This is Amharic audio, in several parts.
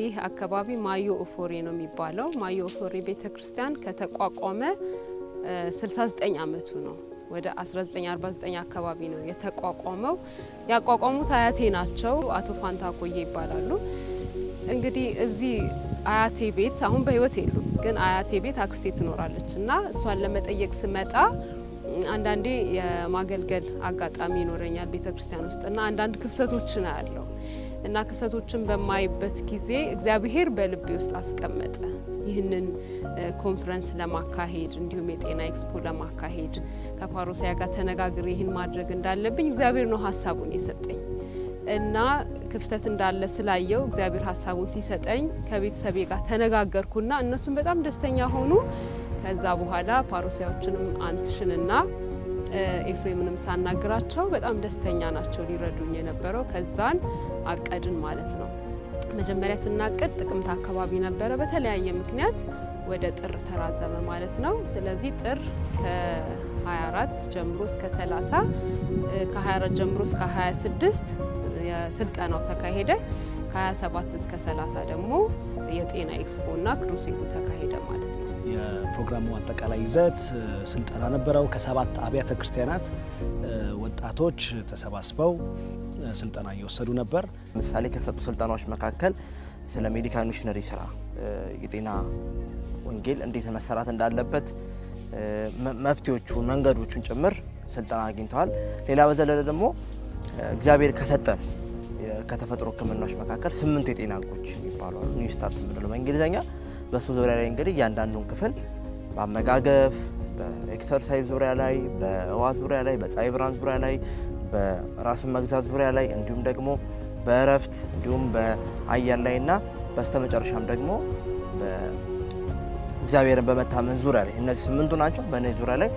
ይህ አካባቢ ማዮ ኦፎሬ ነው የሚባለው። ማዮ ኦፎሬ ቤተክርስቲያን ከተቋቋመ 69 ዓመቱ ነው። ወደ 1949 አካባቢ ነው የተቋቋመው። ያቋቋሙት አያቴ ናቸው፣ አቶ ፋንታ ቆየ ይባላሉ። እንግዲህ እዚህ አያቴ ቤት አሁን በህይወት የሉም፣ ግን አያቴ ቤት አክስቴ ትኖራለች እና እሷን ለመጠየቅ ስመጣ አንዳንዴ የማገልገል አጋጣሚ ይኖረኛል ቤተክርስቲያን ውስጥና አንዳንድ ክፍተቶችን አያለው እና ክፍተቶችን በማይበት ጊዜ እግዚአብሔር በልቤ ውስጥ አስቀመጠ። ይህንን ኮንፈረንስ ለማካሄድ እንዲሁም የጤና ኤክስፖ ለማካሄድ ከፓሮሲያ ጋር ተነጋግሬ ይህን ማድረግ እንዳለብኝ እግዚአብሔር ነው ሀሳቡን የሰጠኝ እና ክፍተት እንዳለ ስላየው እግዚአብሔር ሀሳቡን ሲሰጠኝ ከቤተሰቤ ጋር ተነጋገርኩና እነሱም በጣም ደስተኛ ሆኑ። ከዛ በኋላ ፓሮሲያዎችንም አንትሽንና ኤፍሬምንም ሳናግራቸው በጣም ደስተኛ ናቸው ሊረዱኝ የነበረው። ከዛን አቀድን ማለት ነው። መጀመሪያ ስናቀድ ጥቅምት አካባቢ ነበረ፣ በተለያየ ምክንያት ወደ ጥር ተራዘመ ማለት ነው። ስለዚህ ጥር ከ24 ጀምሮ እስከ 30 ከ24 ጀምሮ እስከ 26 የስልጠናው ተካሄደ። ከ27 እስከ 30 ደግሞ የጤና ኤክስፖና ክሩሲንግ ተካሄደ ማለት ነው። የፕሮግራሙ አጠቃላይ ይዘት ስልጠና ነበረው። ከ7 አብያተ ክርስቲያናት ወጣቶች ተሰባስበው ስልጠና እየወሰዱ ነበር። ምሳሌ ከሰጡ ስልጠናዎች መካከል ስለ ሜዲካል ሚሽነሪ ስራ፣ የጤና ወንጌል እንዴት መሰራት እንዳለበት መፍትሄዎቹ መንገዶቹን ጭምር ስልጠና አግኝተዋል። ሌላ በዘለለ ደግሞ እግዚአብሔር ከሰጠን ከተፈጥሮ ሕክምናዎች መካከል 8 የጤና ህጎች የሚባሉ አሉ። ኒው ስታርት የምንለው በእንግሊዝኛ። በሱ ዙሪያ ላይ እንግዲህ እያንዳንዱን ክፍል በአመጋገብ፣ በኤክሰርሳይዝ ዙሪያ ላይ፣ በውሃ ዙሪያ ላይ፣ በፀሐይ ብርሃን ዙሪያ ላይ፣ በራስን መግዛት ዙሪያ ላይ እንዲሁም ደግሞ በእረፍት እንዲሁም በአየር ላይና በስተመጨረሻም ደግሞ እግዚአብሔርን በመታመን ዙሪያ ላይ እነዚህ 8ቱ ናቸው። በእነዚህ ዙሪያ ላይ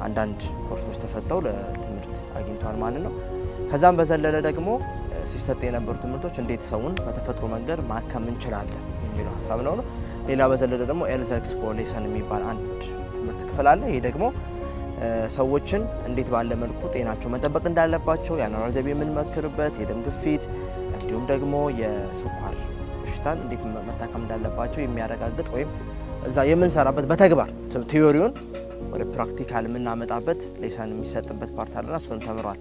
አንዳንድ ኮርሶች ተሰጥተው ለትምህርት አግኝተዋል ማለት ነው። ከዛም በዘለለ ደግሞ ሲሰጥ የነበሩ ትምህርቶች እንዴት ሰውን በተፈጥሮ መንገድ ማከም እንችላለን የሚለው ሀሳብ ነው። ሌላ በዘለለ ደግሞ ኤልዛ ኤክስፖ ሌሰን የሚባል አንድ ትምህርት ክፍል አለ። ይሄ ደግሞ ሰዎችን እንዴት ባለ መልኩ ጤናቸው መጠበቅ እንዳለባቸው የአኗኗር ዘይቤ የምንመክርበት፣ የደም ግፊት እንዲሁም ደግሞ የስኳር በሽታን እንዴት መታከም እንዳለባቸው የሚያረጋግጥ ወይም እዛ የምንሰራበት በተግባር ቲዮሪውን ወደ ፕራክቲካል የምናመጣበት ሌሰን የሚሰጥበት ፓርት አለና እሱን ተምሯል።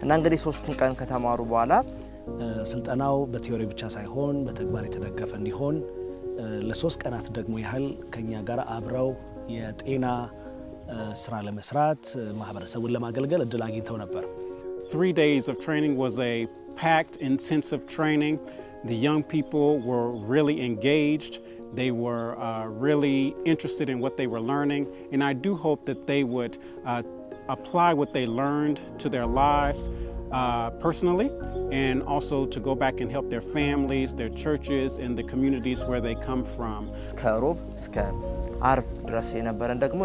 እና እንግዲህ 3ቱን ቀን ከተማሩ በኋላ ስልጠናው በቲዮሪ ብቻ ሳይሆን በተግባር የተደገፈ እንዲሆን ለ3 ቀናት ደግሞ ያህል ከኛ ጋር አብረው የጤና ስራ ለመስራት ማህበረሰቡን ለማገልገል እድል አግኝተው ነበር። 3 days of training was a packed, intensive training. The young people were really engaged. They were really interested in what they were learning, and I do hope that they would apply what they learned to their lives personally, and also to go back and help their families, their churches, and the communities where they come from. ከሮብ እስከ አርብ ድረስ የነበረን ደግሞ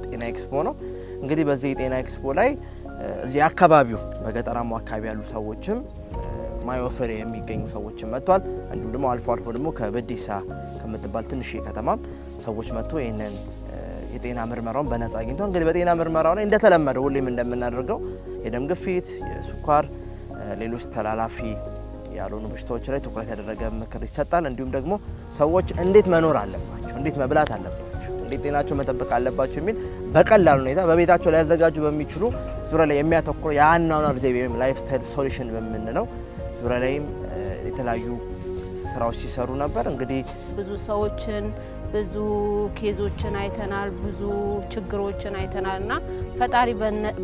ጤና ኤክስፖ ነው። እንግዲህ በዚህ ጤና ኤክስፖ ላይ እዚህ አካባቢው በገጠራማው አካባቢ ያሉ ሰዎችም ማዮ ኦፎሬ የሚገኙ ሰዎችም መጥቷል። እንዲሁም ደግሞ አልፎ አልፎ ደግሞ ከበዴሳ ከምትባል ትንሽ ከተማም ሰዎች መጥቶ ይሄንን የጤና ምርመራውን በነፃ አግኝተዋል። እንግዲህ በጤና ምርመራው ላይ እንደተለመደው ሁሌም እንደምናደርገው የደም ግፊት፣ የስኳር፣ ሌሎች ተላላፊ ያልሆኑ በሽታዎች ላይ ትኩረት ያደረገ ምክር ይሰጣል። እንዲሁም ደግሞ ሰዎች እንዴት መኖር አለባቸው፣ እንዴት መብላት አለባቸው፣ እንዴት ጤናቸው መጠበቅ አለባቸው የሚል በቀላል ሁኔታ በቤታቸው ላይ ያዘጋጁ በሚችሉ ዙሪያ ላይ የሚያተኩር የአኗኗር ዘይቤ ወይም ላይፍ ስታይል ሶሉሽን በምንለው ዙሪያ ላይም የተለያዩ ስራዎች ሲሰሩ ነበር። እንግዲህ ብዙ ሰዎችን ብዙ ኬዞችን አይተናል፣ ብዙ ችግሮችን አይተናልና ፈጣሪ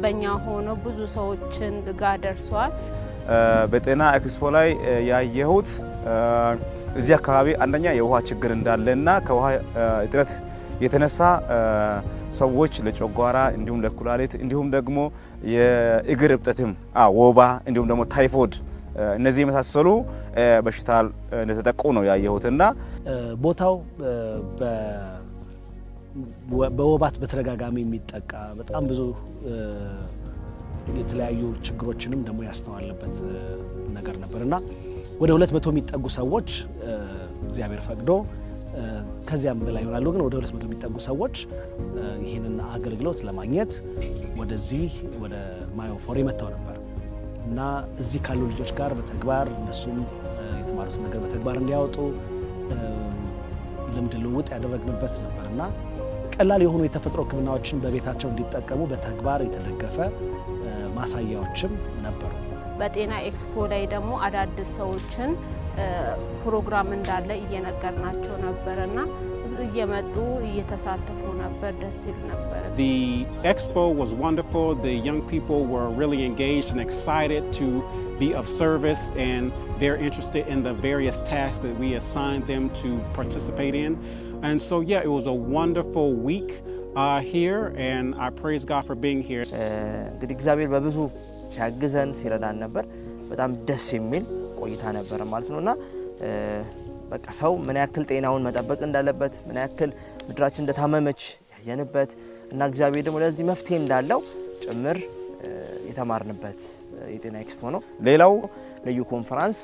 በእኛ ሆኖ ብዙ ሰዎችን ጋር ደርሷል። በጤና ኤክስፖ ላይ ያየሁት እዚህ አካባቢ አንደኛ የውሃ ችግር እንዳለና ከውሃ እጥረት የተነሳ ሰዎች ለጨጓራ እንዲሁም ለኩላሊት እንዲሁም ደግሞ የእግር እብጠትም ወባ እንዲሁም ደግሞ ታይፎይድ እነዚህ የመሳሰሉ በሽታ እንደተጠቁ ነው ያየሁትና ቦታው በወባት በተደጋጋሚ የሚጠቃ በጣም ብዙ የተለያዩ ችግሮችንም ደግሞ ያስተዋለበት ነገር ነበርና ወደ 200 የሚጠጉ ሰዎች እግዚአብሔር ፈቅዶ ከዚያም በላይ ይሆናሉ፣ ግን ወደ 200 የሚጠጉ ሰዎች ይህንን አገልግሎት ለማግኘት ወደዚህ ወደ ማዮ ኦፎሬ መጥተው ነበር እና እዚህ ካሉ ልጆች ጋር በተግባር እነሱም የተማሩት ነገር በተግባር እንዲያወጡ ልምድ ልውውጥ ያደረግንበት ነበርና ቀላል የሆኑ የተፈጥሮ ሕክምናዎችን በቤታቸው እንዲጠቀሙ በተግባር የተደገፈ ማሳያዎችም ነበሩ። በጤና ኤክስፖ ላይ ደግሞ አዳዲስ ሰዎችን ፕሮግራም እንዳለ እየነገርናቸው ነበርና እየመጡ እየተሳተፉ ነበር። ደስ ይል ነበር። The expo was wonderful. The young people were really engaged and excited to be of service, and they're interested in the various tasks that we assigned them to participate in. And so yeah, it was a wonderful week here, and I praise God for being here. እንግዲህ እግዚአብሔር በብዙ ሲያግዘን ሲረዳን ነበር። በጣም ደስ የሚል ቆይታ ነበር ማለት ነውና በቃ ሰው ምን ያክል ጤናውን መጠበቅ እንዳለበት ምን ያክል ምድራችን እንደታመመች ያየንበት እና እግዚአብሔር ደግሞ ለዚህ መፍትሄ እንዳለው ጭምር የተማርንበት የጤና ኤክስፖ ነው። ሌላው ልዩ ኮንፈረንስ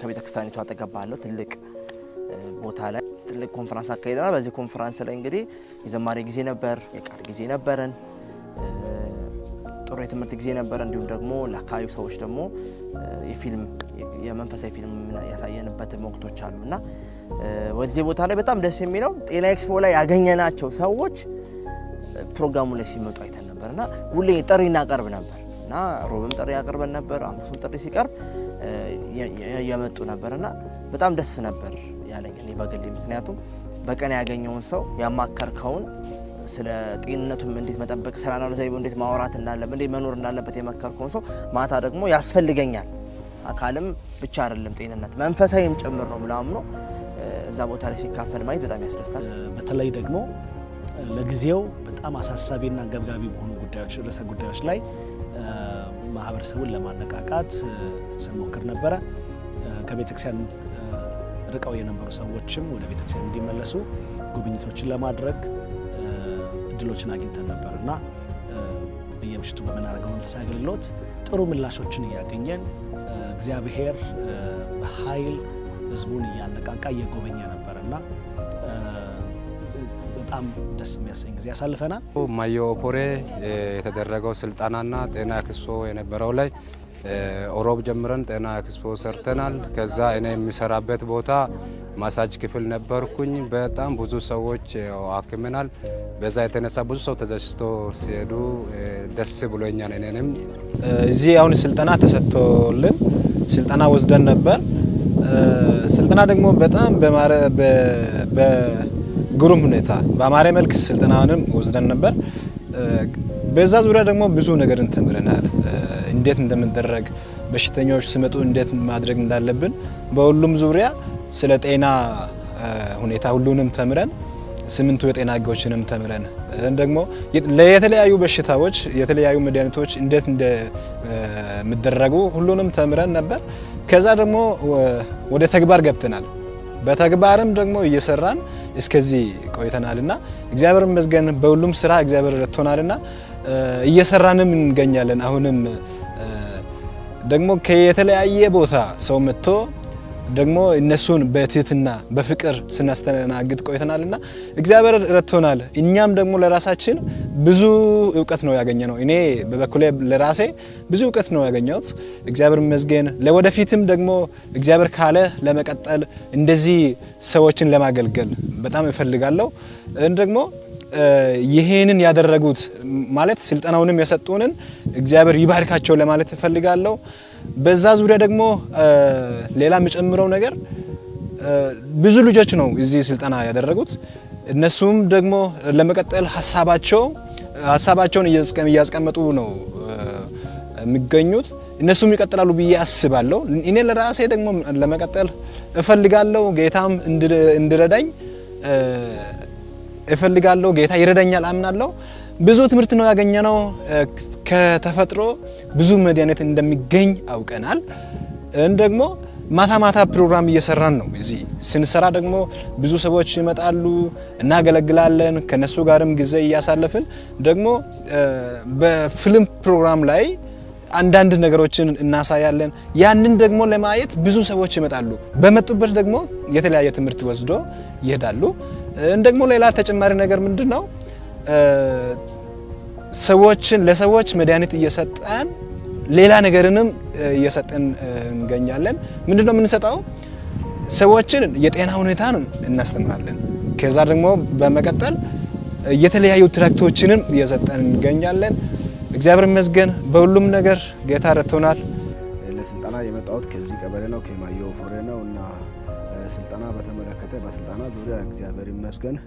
ከቤተክርስቲያኒቱ አጠገብ ባለው ትልቅ ቦታ ላይ ትልቅ ኮንፈረንስ አካሄደናል። በዚህ ኮንፈረንስ ላይ እንግዲህ የዘማሪ ጊዜ ነበር፣ የቃል ጊዜ ነበረን፣ ጥሩ የትምህርት ጊዜ ነበር። እንዲሁም ደግሞ ለአካባቢው ሰዎች ደግሞ የፊልም የመንፈሳዊ ፊልም ያሳየንበት ወቅቶች አሉና ወደዚህ ቦታ ላይ በጣም ደስ የሚለው ጤና ኤክስፖ ላይ ያገኘናቸው ሰዎች ፕሮግራሙ ላይ ሲመጡ አይተን ነበርና ሁሌ ጥሪ እናቀርብ ነበርና ሮብም ጥሪ ያቀርበን ነበር፣ ሐሙስም ጥሪ ሲቀርብ የመጡ ነበርና በጣም ደስ ነበር ያለኝ እኔ በግሌ። ምክንያቱም በቀን ያገኘውን ሰው ያማከርከውን ስለ ጤንነቱም እንዴት መጠበቅ ስራና ለዘይቦ እንዴት ማውራት እንዳለበት እንዴት መኖር እንዳለበት የመከርከውን ሰው ማታ ደግሞ ያስፈልገኛል አካልም ብቻ አይደለም ጤንነት መንፈሳዊም ጭምር ነው ብሎ አምኖ እዛ ቦታ ላይ ሲካፈል ማየት በጣም ያስደስታል። በተለይ ደግሞ ለጊዜው በጣም አሳሳቢና አንገብጋቢ በሆኑ ጉዳዮች ርዕሰ ጉዳዮች ላይ ማህበረሰቡን ለማነቃቃት ስንሞክር ነበረ። ከቤተክርስቲያን ርቀው የነበሩ ሰዎችም ወደ ቤተክርስቲያን እንዲመለሱ ጉብኝቶችን ለማድረግ እድሎችን አግኝተን ነበርና በየምሽቱ በመናረገው መንፈሳዊ አገልግሎት ጥሩ ምላሾችን እያገኘን እግዚአብሔር በኃይል ህዝቡን እያነቃቃ እየጎበኘ ነበርና በጣም ደስ የሚያሰኝ ጊዜ ያሳልፈናል። ማዮ ኦፎሬ የተደረገው ስልጣናና ጤና ኤክስፖ የነበረው ላይ ኦሮብ ጀምረን ጤና ኤክስፖ ሰርተናል። ከዛ እኔ የሚሰራበት ቦታ ማሳጅ ክፍል ነበርኩኝ። በጣም ብዙ ሰዎች አክመናል። በዛ የተነሳ ብዙ ሰው ተደስቶ ሲሄዱ ደስ ብሎኛል። እኔንም እዚህ አሁን ስልጣና ተሰጥቶልን ስልጣና ወስደን ነበር። ስልጣና ደግሞ በጣም በግሩም ሁኔታ በአማረ መልክ ስልጣናንም ወስደን ነበር። በዛ ዙሪያ ደግሞ ብዙ ነገር ተምረናል። እንዴት እንደምንደረግ በሽተኞች ሲመጡ እንዴት ማድረግ እንዳለብን በሁሉም ዙሪያ ስለ ጤና ሁኔታ ሁሉንም ተምረን 8 የጤና ህጎችንም ተምረን ደግሞ ለየተለያዩ በሽታዎች የተለያዩ መድኃኒቶች እንዴት እንደሚደረጉ ሁሉንም ተምረን ነበር። ከዛ ደግሞ ወደ ተግባር ገብተናል። በተግባርም ደግሞ እየሰራን እስከዚህ ቆይተናልና እግዚአብሔር ይመስገን በሁሉም ስራ እግዚአብሔር ረድቶናልና እየሰራንም እንገኛለን። አሁንም ደግሞ ከየተለያየ ቦታ ሰው መጥቶ ደግሞ እነሱን በትህትና በፍቅር ስናስተናግድ ቆይተናልና እግዚአብሔር ረድቶናል። እኛም ደግሞ ለራሳችን ብዙ ዕውቀት ነው ያገኘነው። እኔ በበኩሌ ለራሴ ብዙ ዕውቀት ነው ያገኘሁት። እግዚአብሔር ይመስገን። ለወደፊትም ደግሞ እግዚአብሔር ካለ ለመቀጠል እንደዚህ ሰዎችን ለማገልገል በጣም እፈልጋለሁ። ደግሞ ይሄንን ያደረጉት ማለት ስልጣናውንም የሰጡንን እግዚአብሔር ይባርካቸው ለማለት እፈልጋለሁ። በዛ ዙሪያ ደግሞ ሌላ የምጨምረው ነገር ብዙ ልጆች ነው እዚህ ስልጣና ያደረጉት። እነሱም ደግሞ ለመቀጠል ሀሳባቸውን እያስቀመጡ ነው የሚገኙት። እነሱም ይቀጥላሉ ብዬ አስባለሁ። እኔ ለራሴ ደግሞ ለመቀጠል እፈልጋለሁ። ጌታም እንድረዳኝ እፈልጋለሁ። ጌታ ይረዳኛል አምናለሁ። ብዙ ትምህርት ነው ያገኘነው። ከተፈጥሮ ብዙ መድኃኒት እንደሚገኝ አውቀናል። ደግሞ ማታ ፕሮግራም እየሰራን ነው። እዚህ ስንሰራ ደግሞ ብዙ ሰዎች ይመጣሉ፣ እናገለግላለን። ከነሱ ጋርም ጊዜ እያሳለፍን ደግሞ በፊልም ፕሮግራም ላይ አንዳንድ ነገሮችን እናሳያለን። ያንን ደግሞ ለማየት ብዙ ሰዎች ይመጣሉ። በመጡበት ደግሞ የተለያየ ትምህርት ወስዶ ይሄዳሉ። ደግሞ ሌላ ተጨማሪ ነገር ምንድነው? ለሰዎች መድኃኒት እየሰጠን ሌላ ነገርንም እየሰጠን እንገኛለን። ምንድነው የምንሰጠው? ሰዎችን የጤና ሁኔታን እናስተምራለን። ከዛ ደግሞ በመቀጠል የተለያዩ ትራክቶችንም እየሰጠን እንገኛለን። እግዚአብሔር ይመስገን በሁሉም ነገር ጌታ ረድቶናል። ለስልጠና የመጣሁት ከዚህ ቀበሌ ነው ከማዮ ኦፎሬ ነው እና ስልጠና በተመለከተ በስልጠና ዙሪያ እግዚአብሔር ይመስገን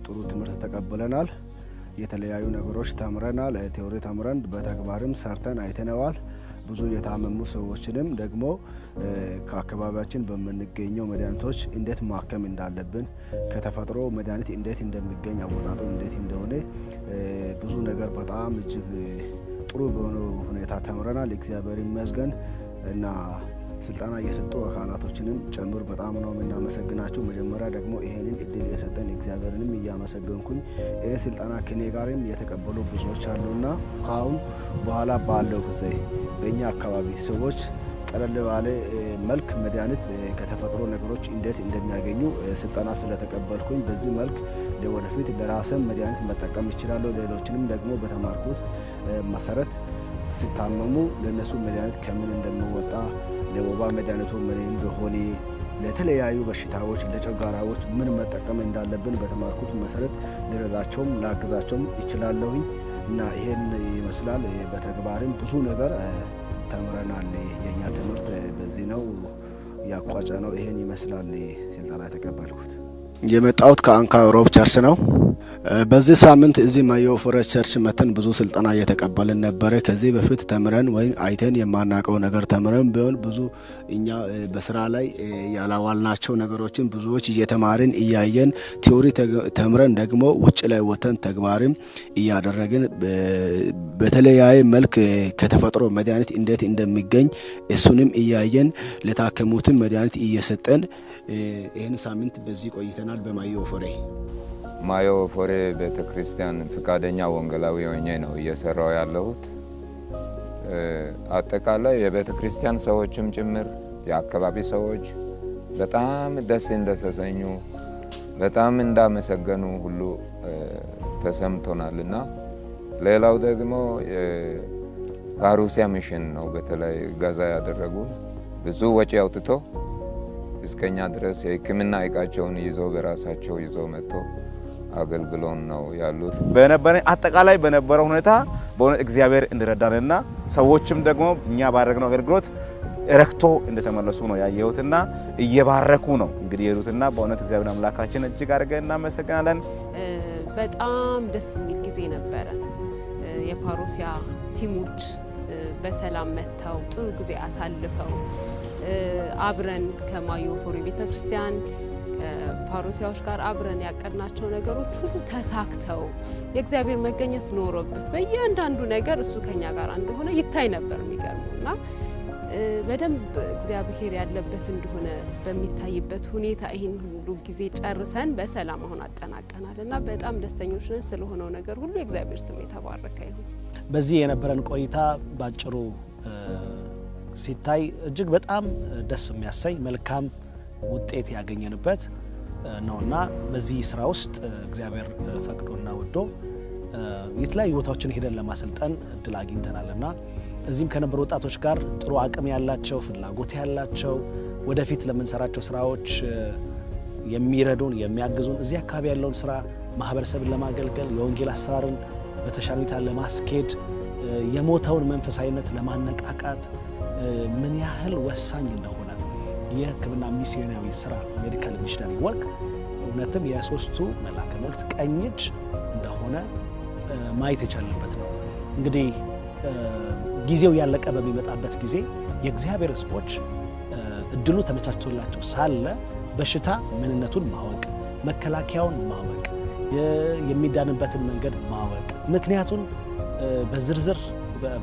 ጥሩ ትምህርት ተቀብለናል። የተለያዩ ነገሮች ተምረናል። ቲዮሪ ተምረን በተግባርም ሰርተን አይተነዋል። ብዙ የታመሙ ሰዎችንም ደግሞ ከአካባቢያችን በምንገኘው መድኃኒቶች እንዴት ማከም እንዳለብን ከተፈጥሮ መድኃኒት እንዴት እንደሚገኝ አወጣጡ እንዴት እንደሆነ ብዙ ነገር በጣም እጅግ ጥሩ በሆነ ሁኔታ ተምረናል። እግዚአብሔር ይመስገን እና ስልጠና እየሰጡ አካላቶችንም ጨምር በጣም ነው የምናመሰግናቸው። መጀመሪያ ደግሞ ይሄንን እድል የሰጠን እግዚአብሔርንም እያመሰገንኩኝ ይሄ ስልጠና ከኔ ጋርም የተቀበሉ ብዙዎች አሉና ካሁን በኋላ ባለው ጊዜ በእኛ አካባቢ ሰዎች ቀለል ባለ መልክ መድኃኒት ከተፈጥሮ ነገሮች እንዴት እንደሚያገኙ ስልጠና ስለተቀበልኩኝ በዚህ መልክ ለወደፊት ለራስም መድኃኒት መጠቀም ይችላል። ሌሎችንም ደግሞ በተማርኩት መሰረት ሲታመሙ ለነሱ መድኃኒት ከምን እንደሚወጣ ለወባ መድኃኒቱ ምን እንደሆነ ለተለያዩ በሽታዎች ለጨጓራዎች ምን መጠቀም እንዳለብን በተማርኩት መሰረት ልረዳቸውም ላግዛቸውም ይችላለሁኝ እና ይሄን ይመስላል። በተግባርም ብዙ ነገር ተምረናል። የኛ ትምህርት በዚህ ነው ያቋጨ ነው። ይሄን ይመስላል ስልጠና የተቀበልኩት። የመጣሁት ከአንካ ሮብ ቸርች ነው። በዚህ ሳምንት እዚህ ማዮ ኦፎሬ ቸርች መተን ብዙ ስልጠና እየተቀበልን ነበረ። ከዚህ በፊት ተምረን ወይም አይተን የማናውቀው ነገር ተምረን ቢሆን ብዙ እኛ በስራ ላይ ያላዋልናቸው ነገሮችን ብዙዎች እየተማርን እያየን ቲዮሪ ተምረን ደግሞ ውጭ ላይ ወተን ተግባርም እያደረግን በተለያየ መልክ ከተፈጥሮ መድኃኒት እንዴት እንደሚገኝ እሱንም እያየን ለታከሙትም መድኃኒት እየሰጠን ይህን ሳምንት በዚህ ቆይተናል። በማዮ ኦፎሬ ማዮ ኦፎሬ ቤተክርስቲያን ፍቃደኛ ወንጌላዊ ሆኜ ነው እየሰራው ያለሁት። አጠቃላይ የቤተክርስቲያን ሰዎችም ጭምር የአካባቢ ሰዎች በጣም ደስ እንደተሰኙ በጣም እንዳመሰገኑ ሁሉ ተሰምቶናልና ሌላው ደግሞ ፓሩሲያ ሚሽን ነው በተለይ ገዛ ያደረጉ ብዙ ወጪ አውጥቶ እስከኛ ድረስ የሕክምና እቃቸውን ይዞ በራሳቸው ይዞ መጥቶ አገልግሎን ነው ያሉት። አጠቃላይ በነበረው ሁኔታ በእውነት እግዚአብሔር እንደረዳንና ሰዎችም ደግሞ እኛ ባደረግነው አገልግሎት ረክቶ እንደተመለሱ ነው ያየሁትና እየባረኩ ነው እንግዲህ የሩትና በእውነት እግዚአብሔር አምላካችን እጅግ አድርገን እናመሰግናለን። በጣም ደስ የሚል ጊዜ ነበረ። የፓሮሲያ ቲሞች በሰላም መጥተው ጥሩ ጊዜ አሳልፈው አብረን ከማዮ ኦፎሬ ቤተክርስቲያን ፓሮሲያዎች ጋር አብረን ያቀድናቸው ነገሮች ሁሉ ተሳክተው የእግዚአብሔር መገኘት ኖሮበት በእያንዳንዱ ነገር እሱ ከኛ ጋር እንደሆነ ይታይ ነበር። የሚገርመውና በደንብ እግዚአብሔር ያለበት እንደሆነ በሚታይበት ሁኔታ ይህን ሁሉ ጊዜ ጨርሰን በሰላም አሁን አጠናቀናል እና በጣም ደስተኞች ነን። ስለሆነው ነገር ሁሉ የእግዚአብሔር ስም የተባረከ ይሁን። በዚህ የነበረን ቆይታ ባጭሩ ሲታይ እጅግ በጣም ደስ የሚያሰኝ መልካም ውጤት ያገኘንበት ነውና በዚህ ስራ ውስጥ እግዚአብሔር ፈቅዶና ወዶ የተለያዩ ቦታዎችን ሄደን ለማሰልጠን እድል አግኝተናልና እዚህም ከነበሩ ወጣቶች ጋር ጥሩ አቅም ያላቸው ፍላጎት ያላቸው ወደፊት ለምንሰራቸው ስራዎች የሚረዱን የሚያግዙን እዚህ አካባቢ ያለውን ስራ ማህበረሰብን ለማገልገል የወንጌል አሰራርን በተሻለ ሁኔታ ለማስኬድ የሞተውን መንፈሳዊነት ለማነቃቃት ምን ያህል ወሳኝ እንደሆነ የሕክምና ሚስዮናዊ ስራ ሜዲካል ሚሽነሪ ወርክ እውነትም የሶስቱ መላከ መልእክት ቀኝ እጅ እንደሆነ ማየት የቻለበት ነው። እንግዲህ ጊዜው ያለቀ በሚመጣበት ጊዜ የእግዚአብሔር ሕዝቦች እድሉ ተመቻችቶላቸው ሳለ በሽታ ምንነቱን ማወቅ፣ መከላከያውን ማወቅ፣ የሚዳንበትን መንገድ ማወቅ፣ ምክንያቱን በዝርዝር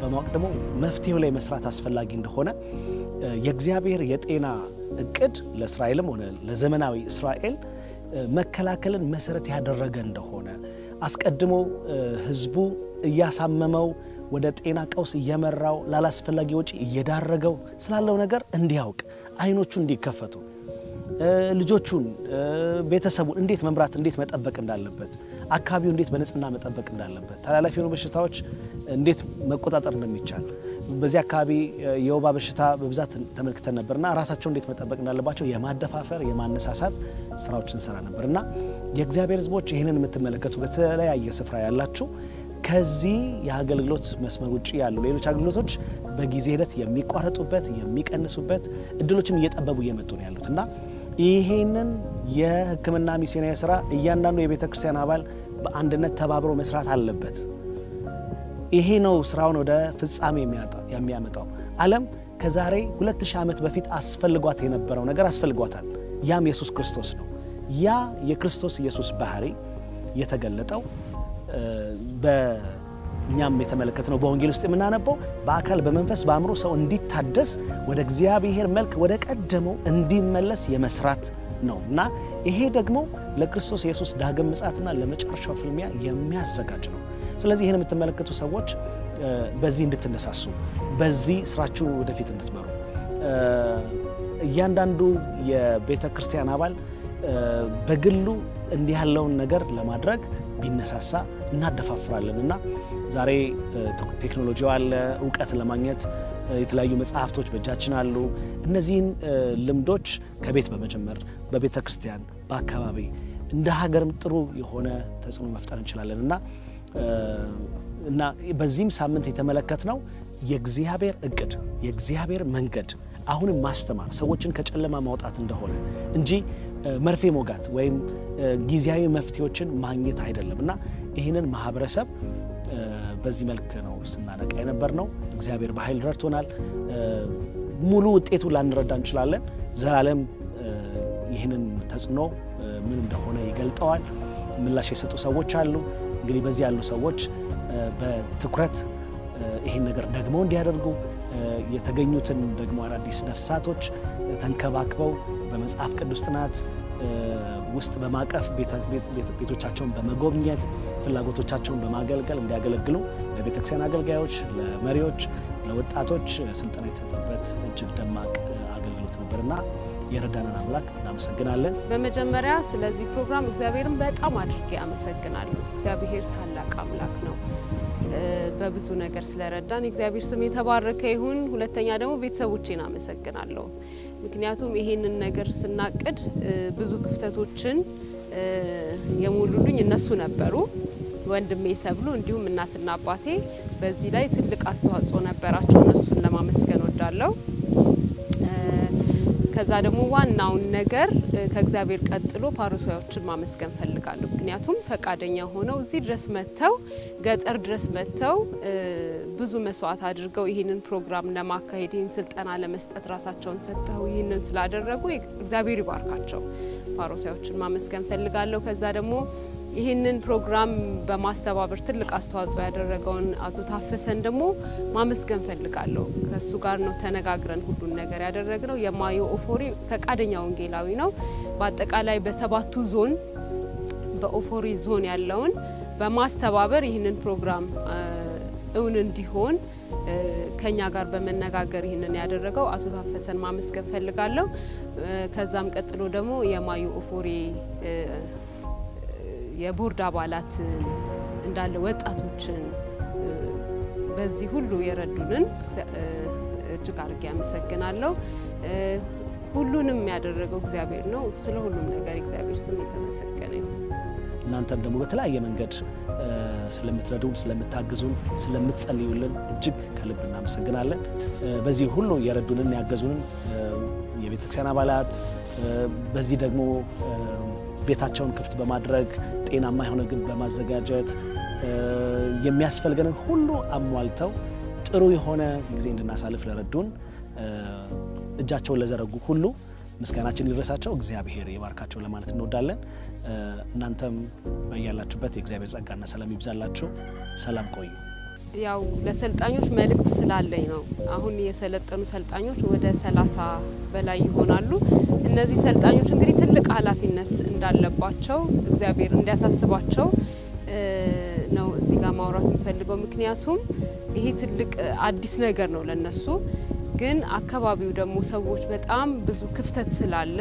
በማወቅ ደግሞ መፍትሄው ላይ መስራት አስፈላጊ እንደሆነ የእግዚአብሔር የጤና እቅድ ለእስራኤልም ሆነ ለዘመናዊ እስራኤል መከላከልን መሰረት ያደረገ እንደሆነ አስቀድሞ ህዝቡ እያሳመመው ወደ ጤና ቀውስ እየመራው ላላስፈላጊ ወጪ እየዳረገው ስላለው ነገር እንዲያውቅ አይኖቹ እንዲከፈቱ ልጆቹን ቤተሰቡን እንዴት መምራት እንዴት መጠበቅ እንዳለበት አካባቢው እንዴት በንጽህና መጠበቅ እንዳለበት ተላላፊ የሆኑ በሽታዎች እንዴት መቆጣጠር እንደሚቻል በዚህ አካባቢ የወባ በሽታ በብዛት ተመልክተን ነበርና ራሳቸው እንዴት መጠበቅ እንዳለባቸው የማደፋፈር የማነሳሳት ስራዎችን እንሰራ ነበርና የእግዚአብሔር ሕዝቦች ይህንን የምትመለከቱ በተለያየ ስፍራ ያላችሁ ከዚህ የአገልግሎት መስመር ውጪ ያሉ ሌሎች አገልግሎቶች በጊዜ ሂደት የሚቋረጡበት የሚቀንሱበት እድሎችም እየጠበቡ እየመጡ ነው ያሉትና ይሄንን የሕክምና ሚስዮናዊ ስራ እያንዳንዱ የቤተ ክርስቲያን አባል በአንድነት ተባብሮ መስራት አለበት። ይሄ ነው ስራውን ወደ ፍጻሜ የሚያመጣው። ዓለም ከዛሬ 2000 ዓመት በፊት አስፈልጓት የነበረው ነገር አስፈልጓታል። ያም ኢየሱስ ክርስቶስ ነው። ያ የክርስቶስ ኢየሱስ ባህሪ የተገለጠው በእኛም የተመለከትነው በወንጌል ውስጥ የምናነበው በአካል በመንፈስ በአእምሮ ሰው እንዲታደስ ወደ እግዚአብሔር መልክ ወደ ቀደመው እንዲመለስ የመስራት ነው እና ይሄ ደግሞ ለክርስቶስ ኢየሱስ ዳግም ምጽአትና ለመጨረሻው ፍልሚያ የሚያዘጋጅ ነው። ስለዚህ ይህን የምትመለከቱ ሰዎች በዚህ እንድትነሳሱ በዚህ ስራችሁ ወደፊት እንድትመሩ እያንዳንዱ የቤተ ክርስቲያን አባል በግሉ እንዲህ ያለውን ነገር ለማድረግ ቢነሳሳ እናደፋፍራለን እና ዛሬ ቴክኖሎጂው አለ፣ እውቀት ለማግኘት የተለያዩ መጽሐፍቶች በእጃችን አሉ። እነዚህን ልምዶች ከቤት በመጀመር በቤተ ክርስቲያን በአካባቢ እንደ ሀገርም ጥሩ የሆነ ተጽዕኖ መፍጠር እንችላለን እና በዚህም ሳምንት የተመለከትነው የእግዚአብሔር እቅድ የእግዚአብሔር መንገድ አሁንም ማስተማር ሰዎችን ከጨለማ ማውጣት እንደሆነ እንጂ መርፌ ሞጋት ወይም ጊዜያዊ መፍትሄዎችን ማግኘት አይደለም እና ይህንን ማህበረሰብ በዚህ መልክ ነው ስናነቃ የነበር ነው። እግዚአብሔር በኃይል ረድቶናል። ሙሉ ውጤቱ ላንረዳ እንችላለን። ዘላለም ይህንን ተጽዕኖ ምን እንደሆነ ይገልጠዋል። ምላሽ የሰጡ ሰዎች አሉ። እንግዲህ በዚህ ያሉ ሰዎች በትኩረት ይህን ነገር ደግሞ እንዲያደርጉ የተገኙትን ደግሞ አዳዲስ ነፍሳቶች ተንከባክበው በመጽሐፍ ቅዱስ ጥናት ውስጥ በማቀፍ ቤቶቻቸውን በመጎብኘት ፍላጎቶቻቸውን በማገልገል እንዲያገለግሉ ለቤተክርስቲያን አገልጋዮች፣ ለመሪዎች፣ ለወጣቶች ስልጠና የተሰጠበት እጅግ ደማቅ አገልግሎት ነበርና የረዳንን አምላክ እናመሰግናለን። በመጀመሪያ ስለዚህ ፕሮግራም እግዚአብሔርን በጣም አድርጌ አመሰግናለሁ። እግዚአብሔር ታላቅ አምላክ ነው። በብዙ ነገር ስለረዳን እግዚአብሔር ስም የተባረከ ይሁን። ሁለተኛ ደግሞ ቤተሰቦቼን አመሰግናለሁ። ምክንያቱም ይሄንን ነገር ስናቅድ ብዙ ክፍተቶችን የሞሉልኝ እነሱ ነበሩ። ወንድሜ ሰብሉ እንዲሁም እናትና አባቴ በዚህ ላይ ትልቅ አስተዋጽኦ ነበራቸው። እነሱን ለማመስገን ወዳለሁ። ከዛ ደግሞ ዋናውን ነገር ከእግዚአብሔር ቀጥሎ ፓሮሲያዎችን ማመስገን ፈልጋለሁ። ምክንያቱም ፈቃደኛ ሆነው እዚህ ድረስ መጥተው ገጠር ድረስ መጥተው ብዙ መስዋዕት አድርገው ይህንን ፕሮግራም ለማካሄድ ይህን ስልጠና ለመስጠት ራሳቸውን ሰጥተው ይህንን ስላደረጉ እግዚአብሔር ይባርካቸው። ፓሮሲያዎችን ማመስገን ፈልጋለሁ። ከዛ ደግሞ ይህንን ፕሮግራም በማስተባበር ትልቅ አስተዋጽኦ ያደረገውን አቶ ታፈሰን ደግሞ ማመስገን ፈልጋለሁ። ከሱ ጋር ነው ተነጋግረን ሁሉን ነገር ያደረግነው። የማዮ ኦፎሪ ፈቃደኛ ወንጌላዊ ነው። በአጠቃላይ በሰባቱ ዞን በኦፎሪ ዞን ያለውን በማስተባበር ይህንን ፕሮግራም እውን እንዲሆን ከኛ ጋር በመነጋገር ይህንን ያደረገው አቶ ታፈሰን ማመስገን ፈልጋለሁ። ከዛም ቀጥሎ ደግሞ የማዮ ኦፎሪ የቦርድ አባላት እንዳለ ወጣቶችን በዚህ ሁሉ የረዱንን እጅግ አድርጌ አመሰግናለሁ። ሁሉንም ያደረገው እግዚአብሔር ነው። ስለ ሁሉም ነገር እግዚአብሔር ስም የተመሰገነ ይሁን። እናንተም ደግሞ በተለያየ መንገድ ስለምትረዱን፣ ስለምታግዙን፣ ስለምትጸልዩልን እጅግ ከልብ እናመሰግናለን። በዚህ ሁሉ የረዱንን ያገዙንን የቤተክርስቲያን አባላት በዚህ ደግሞ ቤታቸውን ክፍት በማድረግ ጤናማ የሆነ ግብ በማዘጋጀት የሚያስፈልገንን ሁሉ አሟልተው ጥሩ የሆነ ጊዜ እንድናሳልፍ ለረዱን እጃቸውን ለዘረጉ ሁሉ ምስጋናችን ይድረሳቸው። እግዚአብሔር ይባርካቸው ለማለት እንወዳለን። እናንተም በያላችሁበት የእግዚአብሔር ጸጋና ሰላም ይብዛላችሁ። ሰላም ቆዩ። ያው ለሰልጣኞች መልእክት ስላለኝ ነው። አሁን የሰለጠኑ ሰልጣኞች ወደ 30 በላይ ይሆናሉ። እነዚህ ሰልጣኞች እንግዲህ ትልቅ ኃላፊነት እንዳለባቸው እግዚአብሔር እንዲያሳስባቸው ነው እዚህ ጋር ማውራት የሚፈልገው። ምክንያቱም ይሄ ትልቅ አዲስ ነገር ነው ለነሱ። ግን አካባቢው ደግሞ ሰዎች በጣም ብዙ ክፍተት ስላለ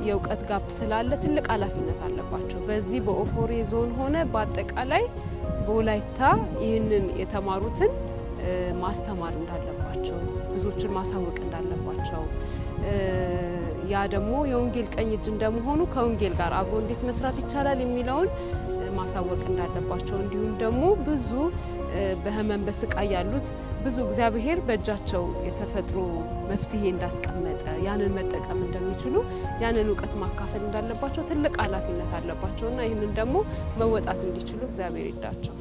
የእውቀት ጋፕ ስላለ ትልቅ ኃላፊነት አለባቸው። በዚህ በኦፎሬ ዞን ሆነ በአጠቃላይ በወላይታ ይህንን የተማሩትን ማስተማር እንዳለባቸው፣ ብዙዎችን ማሳወቅ እንዳለባቸው ያ ደግሞ የወንጌል ቀኝ እጅ እንደመሆኑ ከወንጌል ጋር አብሮ እንዴት መስራት ይቻላል የሚለውን ማሳወቅ እንዳለባቸው እንዲሁም ደግሞ ብዙ በህመም በስቃይ ያሉት ብዙ እግዚአብሔር በእጃቸው የተፈጥሮ መፍትሄ እንዳስቀመጠ ያንን መጠቀም እንደሚችሉ ያንን እውቀት ማካፈል እንዳለባቸው ትልቅ ኃላፊነት አለባቸውና ይህንን ደግሞ መወጣት እንዲችሉ እግዚአብሔር ይርዳቸው።